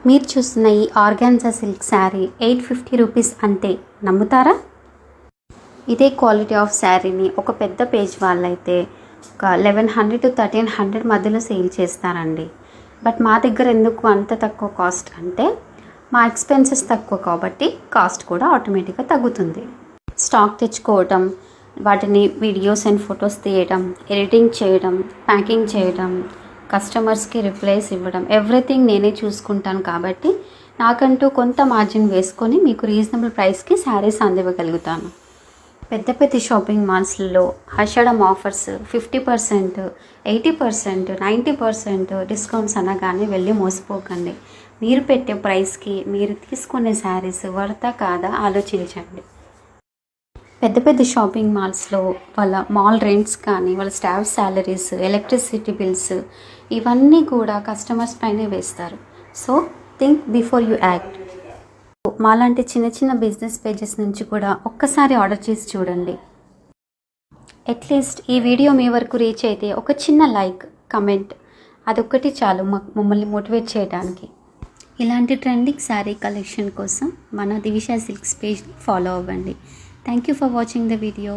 మీరు చూస్తున్న ఈ ఆర్గాన్జా సిల్క్ శారీ 850 రూపీస్ అంతే, నమ్ముతారా? ఇదే క్వాలిటీ ఆఫ్ శారీని ఒక పెద్ద పేజ్ వాళ్ళైతే ఒక 1100 to 1300 మధ్యలో సేల్ చేస్తారండి. బట్ మా దగ్గర ఎందుకు అంత తక్కువ కాస్ట్ అంటే మా ఎక్స్పెన్సెస్ తక్కువ కాబట్టి కాస్ట్ కూడా ఆటోమేటిక్గా తగ్గుతుంది. స్టాక్ తెచ్చుకోవటం, వాటిని వీడియోస్ అండ్ ఫొటోస్ తీయడం, ఎడిటింగ్ చేయడం, ప్యాకింగ్ చేయడం, కస్టమర్స్కి రిప్లైస్ ఇవ్వడం, ఎవ్రీథింగ్ నేనే చూసుకుంటాను కాబట్టి నాకంటూ కొంత మార్జిన్ వేసుకొని మీకు రీజనబుల్ ప్రైస్కి శారీస్ అందివ్వగలుగుతాను. పెద్ద పెద్ద షాపింగ్ మాల్స్లో ఆషాఢం ఆఫర్స్ 50%, 80%, 90% డిస్కౌంట్స్ అనగానే వెళ్ళి మోసపోకండి. మీరు పెట్టే ప్రైస్కి మీరు తీసుకునే శారీస్ వర్తా కాదా ఆలోచించండి. పెద్ద పెద్ద షాపింగ్ మాల్స్లో వాళ్ళ మాల్ రెంట్స్ కానీ, వాళ్ళ స్టాఫ్ శాలరీస్, ఎలక్ట్రిసిటీ బిల్స్ ఇవన్నీ కూడా కస్టమర్స్ పైనే వేస్తారు. So think before you act. మాలాంటి చిన్న చిన్న బిజినెస్ పేజెస్ నుంచి కూడా ఒక్కసారి ఆర్డర్ చేసి చూడండి. అట్లీస్ట్ ఈ వీడియో మీ వరకు రీచ్ అయితే ఒక చిన్న లైక్, కమెంట్ అదొక్కటి చాలు మమ్మల్ని మోటివేట్ చేయడానికి. ఇలాంటి ట్రెండింగ్ శారీ కలెక్షన్ కోసం మన దివిషా సిల్క్స్ పేజ్ని ఫాలో అవ్వండి. Thank you for watching the video.